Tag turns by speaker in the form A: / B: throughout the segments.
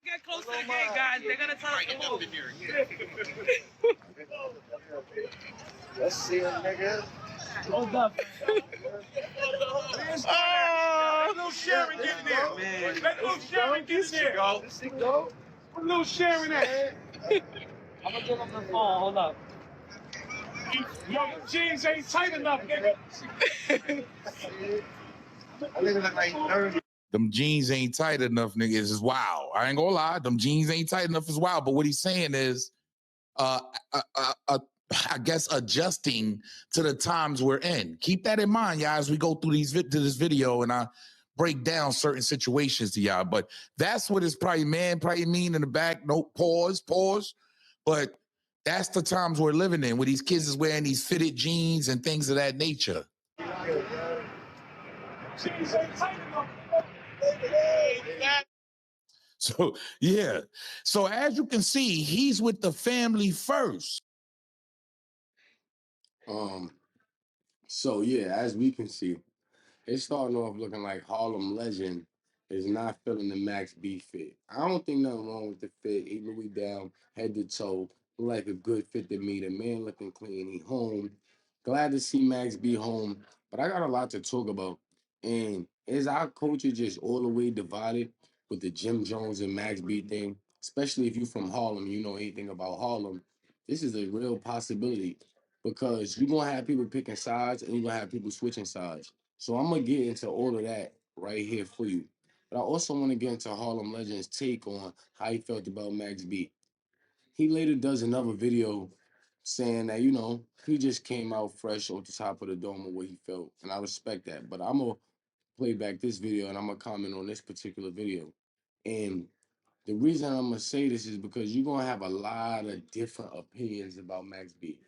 A: Get close to the gate, guys. They're gonna tell us to move.
B: Let's see him, nigga.
A: Hold up.
B: Oh, little Sharon get there. Let little Sharon get there. Let's go. Where little Sharon at?
A: I'm gonna give him the phone. Hold up.
B: Yo, jeans ain't tight enough, nigga. I live like 30.
C: Them jeans ain't tight enough, nigga. It's just wow. I ain't gonna lie. Them jeans ain't tight enough as wow. But what he's saying is, I guess adjusting to the times we're in. Keep that in mind, y'all, as we go through this video and I break down certain situations to y'all. But that's what it's probably mean in the back. No, pause. But that's the times we're living in, where these kids is wearing these fitted jeans and things of that nature. So, yeah. So as you can see, he's with the family first.
D: So yeah, as we can see, it's starting off looking like Harlem Legend is not feeling the Max B fit. I don't think nothing wrong with the fit. He Louis down, head to toe, look like a good fit to me. The man looking clean. He home. Glad to see Max B home. But I got a lot to talk about. And is our culture just all the way divided with the Jim Jones and Max B thing? Especially if you're from Harlem, you know anything about Harlem. This is a real possibility because you're gonna have people picking sides and you're gonna have people switching sides. So I'm gonna get into all of that right here for you. But I also want to get into Harlem Legend's take on how he felt about Max B. He later does another video saying that, he just came out fresh off the top of the dome of what he felt. And I respect that. But I'm gonna play back this video and I'm gonna comment on this particular video. And the reason I'm gonna say this is because you're gonna have a lot of different opinions about Max B.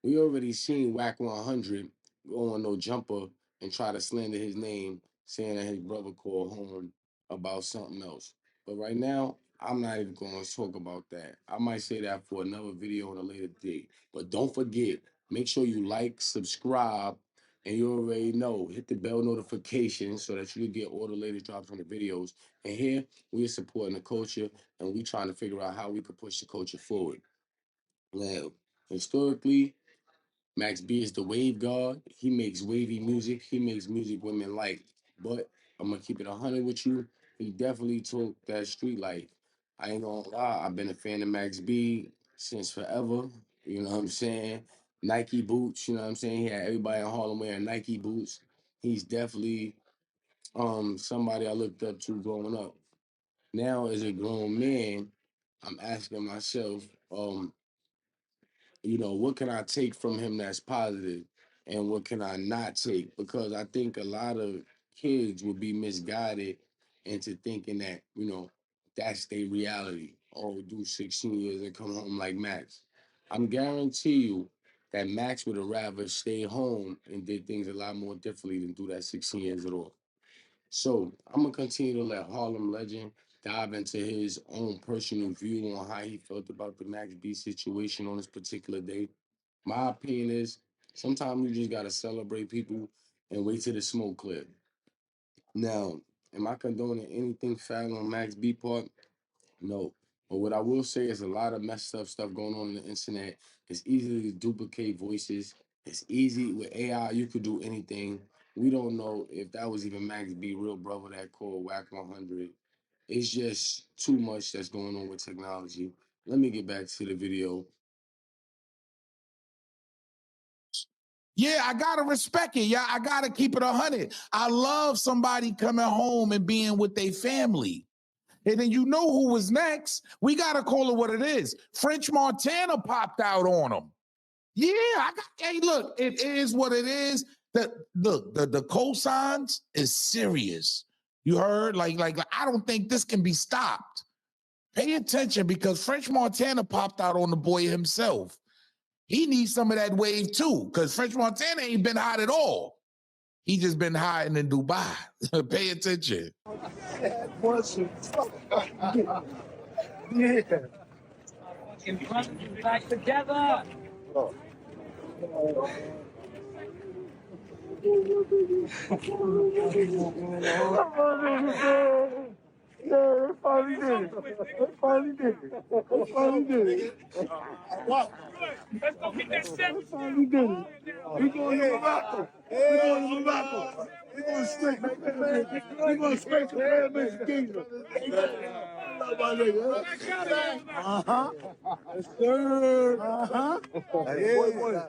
D: We already seen Whack 100 go on No Jumper and try to slander his name, saying that his brother called home about something else. But right now, I'm not even going to talk about that. I might say that for another video on a later date. But don't forget, make sure you like, subscribe, and you already know, hit the bell notification so that you get all the latest drops on the videos. And here, we're supporting the culture, and we trying to figure out how we could push the culture forward. Now, historically, Max B is the wave god. He makes wavy music. He makes music women like. But I'm gonna keep it 100 with you. He definitely took that street life. I ain't gonna lie. I've been a fan of Max B since forever. You know what I'm saying? Nike boots. You know what I'm saying? He had everybody in Harlem wearing Nike boots. He's definitely somebody I looked up to growing up. Now, as a grown man, I'm asking myself, what can I take from him that's positive and what can I not take? Because I think a lot of kids will be misguided into thinking that, that's their reality. Oh, do 16 years and come home like Max. I'm guarantee you that Max would have rather stay home and did things a lot more differently than do that 16 years at all. So I'm gonna continue to let Harlem Legend dive into his own personal view on how he felt about the Max B situation on this particular day. My opinion is sometimes you just gotta celebrate people and wait till the smoke clear. Now, am I condoning anything foul on Max B part? No. But what I will say is a lot of messed up stuff going on the internet. It's easy to duplicate voices. It's easy with AI, you could do anything. We don't know if that was even Max B, real brother that called Whack 100. It's just too much that's going on with technology. Let me get back to the video.
C: Yeah, I gotta respect it. Yeah, I gotta keep it 100. I love somebody coming home and being with their family. And then you know who was next. We gotta call it what it is. French Montana popped out on him. Yeah, hey, look, it is what it is. The cosigns is serious. You heard? Like I don't think this can be stopped. Pay attention because French Montana popped out on the boy himself. He needs some of that wave too, because French Montana ain't been hot at all. He just been hiding in Dubai. Pay attention.
B: Yeah.
A: Back together.
B: Yeah, they finally did it. finally did it. They finally did it. What?
A: Let's go get that set.
B: They finally did it. We going to Morocco. We going to Morocco. We going straight to Paradise. We going straight to Paradise Kingdom. My nigga. Uh-huh. Yes, sir. Uh-huh. Yeah.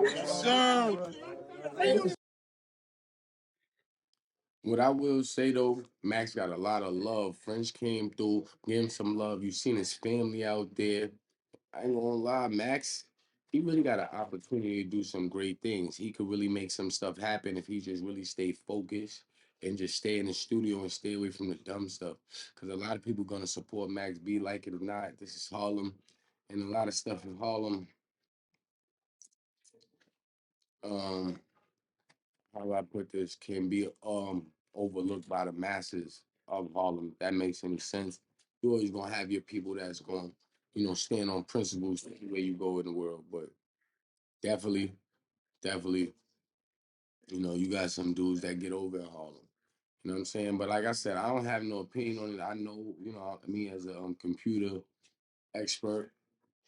B: Yes, sir.
D: What I will say though, Max got a lot of love. French came through, gave him some love. You seen his family out there. I ain't gonna lie, Max, he really got an opportunity to do some great things. He could really make some stuff happen if he just really stay focused and just stay in the studio and stay away from the dumb stuff. Because a lot of people gonna support Max B, like it or not. This is Harlem, and a lot of stuff in Harlem. Um, how do I put this? Can be overlooked by the masses of Harlem. If that makes any sense. You always gonna have your people that's gonna, stand on principles where you go in the world. But definitely. Definitely, you got some dudes that get over in Harlem. You know what I'm saying? But like I said, I don't have no opinion on it. I know, me as a computer expert.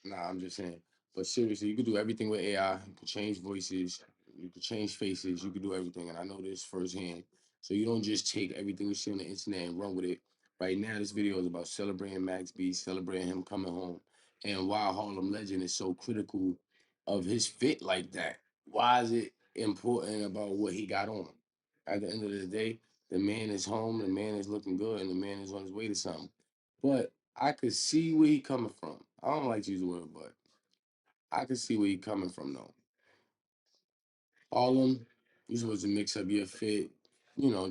D: Nah, I'm just saying. But seriously, you could do everything with AI. You could change voices. You could change faces. You could do everything. And I know this firsthand. So you don't just take everything you see on the internet and run with it. Right now, this video is about celebrating Max B, celebrating him coming home. And why Harlem Legend is so critical of his fit like that. Why is it important about what he got on? At the end of the day, the man is home, the man is looking good, and the man is on his way to something. But I could see where he coming from. I don't like to use the word, but I could see where he coming from though. Harlem, you're supposed to mix up your fit,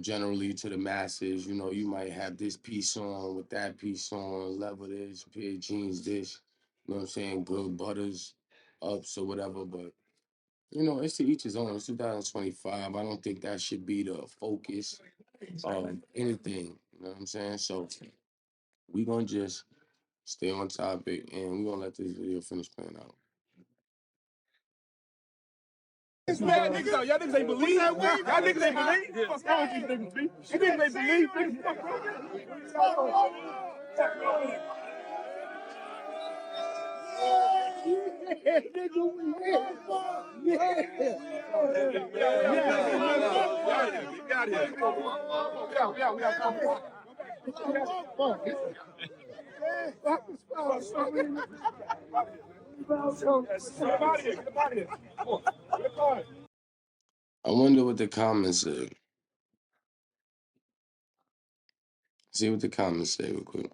D: generally to the masses. You might have this piece on with that piece on, level this, pair of jeans this, you know what I'm saying, good butters, ups or whatever. But it's to each his own. It's 2025. I don't think that should be the focus of anything. You know what I'm saying? So we gonna just stay on topic, and we're gonna let this video finish playing out.
B: It's mad niggas. Y'all niggas ain't believe. Y'all niggas ain't believe. What's wrong with these niggas, B? You niggas ain't believe, niggas. Fuck wrong with you? Yeah, nigga, we here. Yeah. Get out of here. Come on. We out. Come on.
D: I wonder what the comments say. See what the comments say real quick.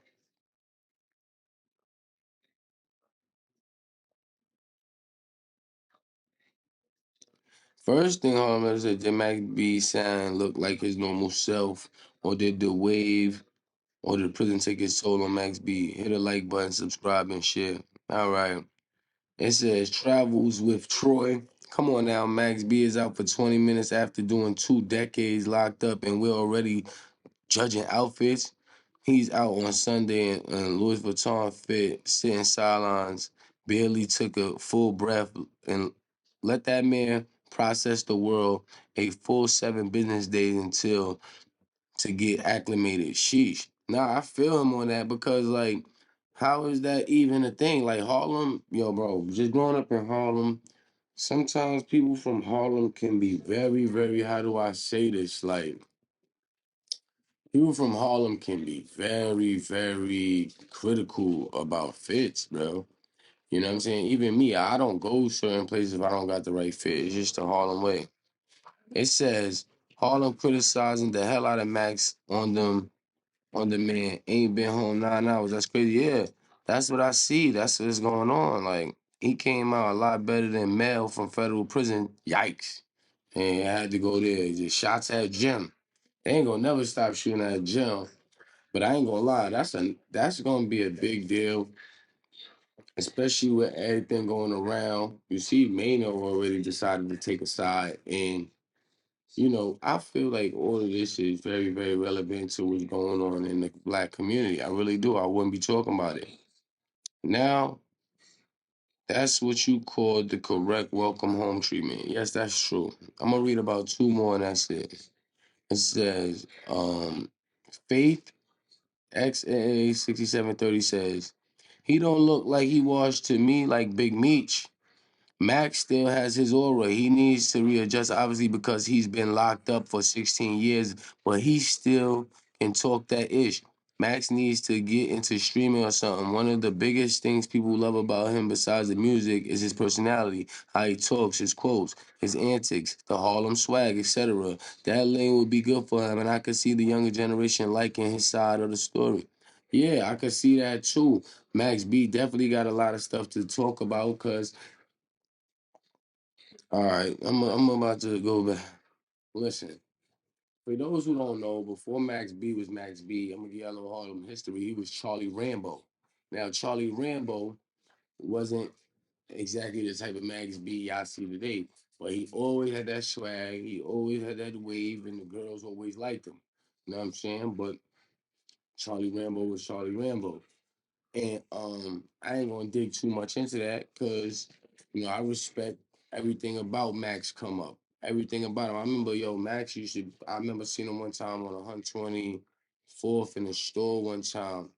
D: First thing Harlem said, did Max B sound look like his normal self, or did the wave or the prison take his toll on Max B? Hit a like button, subscribe, and share. All right. It says travels with Troy. Come on now, Max B is out for 20 minutes after doing 2 decades locked up, and we're already judging outfits. He's out on Sunday in Louis Vuitton fit, sitting sidelines, barely took a full breath, and let that man process the world a full 7 business days until to get acclimated. Sheesh. Nah, I feel him on that because, like, how is that even a thing? Like, Harlem, yo, bro, just growing up in Harlem, sometimes people from Harlem can be very, very, how do I say this? Like, people from Harlem can be very, very critical about fits, bro. You know what I'm saying? Even me, I don't go certain places if I don't got the right fit. It's just the Harlem way. It says Harlem criticizing the hell out of Max on the man. Ain't been home 9 hours. That's crazy. Yeah, that's what I see. That's what's going on. Like, he came out a lot better than Mel from federal prison. Yikes. And I had to go there. Just shots at Jim. They ain't gonna never stop shooting at Jim. But I ain't gonna lie, that's gonna be a big deal, especially with everything going around. You see, Mano already decided to take a side, and I feel like all of this is very, very relevant to what's going on in the Black community. I really do. I wouldn't be talking about it. Now, that's what you call the correct welcome home treatment. Yes, that's true. I'm gonna read about 2 more, and that's it. It says, Faith XAA 6730 says, he don't look like he washed to me like Big Meech. Max still has his aura. He needs to readjust, obviously, because he's been locked up for 16 years, but he still can talk that ish. Max needs to get into streaming or something. One of the biggest things people love about him, besides the music, is his personality, how he talks, his quotes, his antics, the Harlem swag, etc. That lane would be good for him, and I could see the younger generation liking his side of the story. Yeah, I could see that too. Max B definitely got a lot of stuff to talk about because all right, I'm about to go back. Listen, for those who don't know, before Max B was Max B, I'm gonna give you a little Harlem history. He was Charlie Rambo. Now, Charlie Rambo wasn't exactly the type of Max B y'all see today, but he always had that swag. He always had that wave, and the girls always liked him. You know what I'm saying? But Charlie Rambo was Charlie Rambo. And I ain't gonna dig too much into that because I respect everything about Max come up. Everything about him. I remember Max I remember seeing him one time on 124th in the store one time.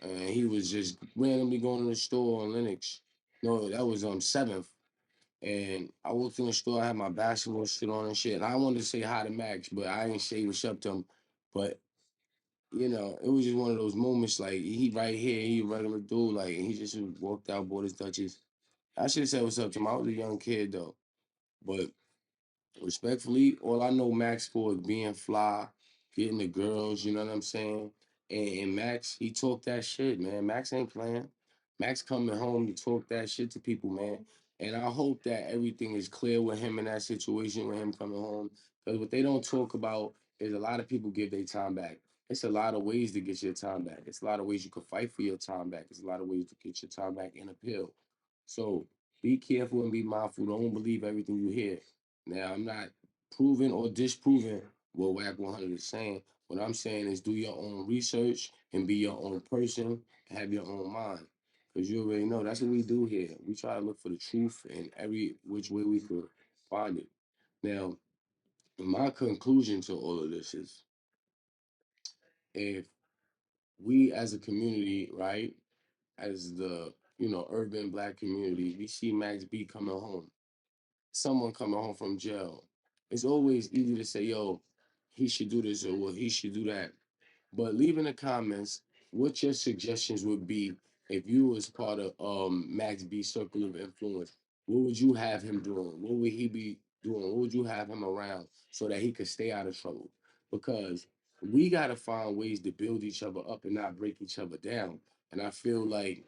D: And he was just randomly going to the store on Linux. No, that was 7th. And I walked in the store, I had my basketball shit on and shit. And I wanted to say hi to Max, but I didn't say what's up to him. But it was just one of those moments like he right here, he a regular dude, like he just walked out, bought his Dutchies. I should have said what's up to him. I was a young kid though. But respectfully, all I know Max for is being fly, getting the girls, you know what I'm saying? And Max, he talk that shit, man. Max ain't playing. Max coming home to talk that shit to people, man. And I hope that everything is clear with him in that situation with him coming home. Because what they don't talk about is a lot of people give their time back. It's a lot of ways to get your time back. It's a lot of ways you can fight for your time back. It's a lot of ways to get your time back and appeal. So be careful and be mindful. Don't believe everything you hear. Now, I'm not proving or disproving what Whack 100 is saying. What I'm saying is do your own research and be your own person and have your own mind. Because you already know that's what we do here. We try to look for the truth in every which way we could find it. Now, my conclusion to all of this is if we as a community, right, as the urban black community, we see Max B coming home, someone coming home from jail, it's always easy to say, yo, he should do this or well, he should do that. But leave in the comments what your suggestions would be if you was part of Max B's circle of influence. What would you have him doing? What would he be doing? What would you have him around so that he could stay out of trouble? Because we gotta find ways to build each other up and not break each other down. And I feel like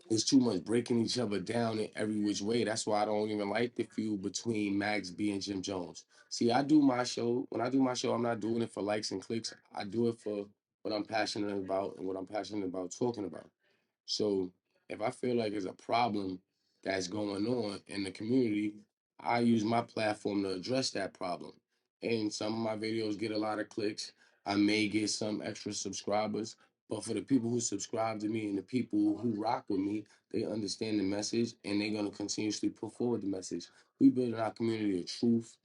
D: it's too much breaking each other down in every which way. That's why I don't even like the feud between Max B and Jim Jones. See, I do my show. When I do my show, I'm not doing it for likes and clicks. I do it for what I'm passionate about and what I'm passionate about talking about. So if I feel like there's a problem that's going on in the community, I use my platform to address that problem. And some of my videos get a lot of clicks. I may get some extra subscribers, but for the people who subscribe to me and the people who rock with me, they understand the message and they're gonna continuously put forward the message. We build in our community of truth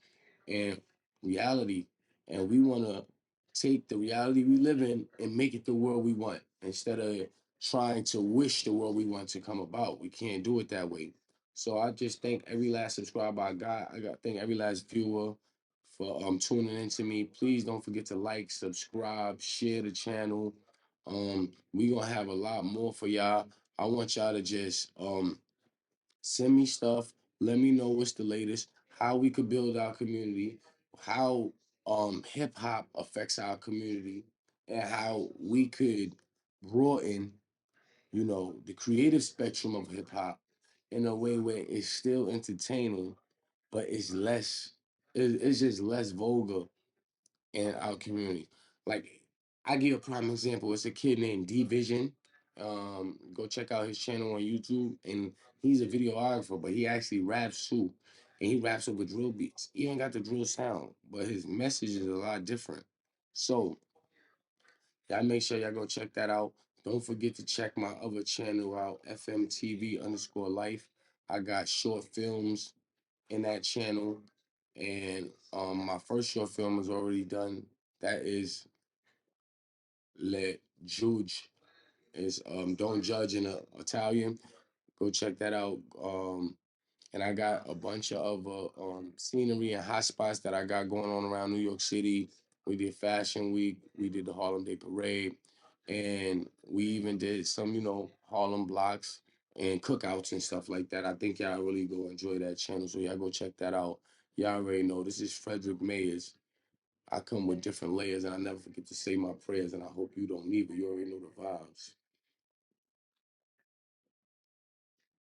D: and reality, and we want to take the reality we live in and make it the world we want instead of trying to wish the world we want to come about. We can't do it that way. So I just thank every last subscriber I got. I got thank every last viewer for tuning in to me. Please don't forget to like, subscribe, share the channel. We gonna have a lot more for y'all. I want y'all to just send me stuff. Let me know what's the latest, how we could build our community, how hip hop affects our community, and how we could broaden, the creative spectrum of hip hop in a way where it's still entertaining, but it's less, it's just less vulgar in our community. Like I give a prime example. It's a kid named D Vision. Go check out his channel on YouTube, and he's a videographer, but he actually raps too, and he raps over drill beats. He ain't got the drill sound, but his message is a lot different. So y'all make sure y'all go check that out. Don't forget to check my other channel out, FMTV_life. I got short films in that channel. And my first short film is already done. That is Le Juge. Is Don't Judge in Italian. Go check that out. And I got a bunch of other scenery and hotspots that I got going on around New York City. We did Fashion Week, we did the Harlem Day Parade, and we even did some, Harlem blocks and cookouts and stuff like that. I think y'all really go enjoy that channel, so y'all go check that out. Y'all already know this is Frederick Mayors. I come with different layers, and I never forget to say my prayers, and I hope you don't either. You already know the vibes.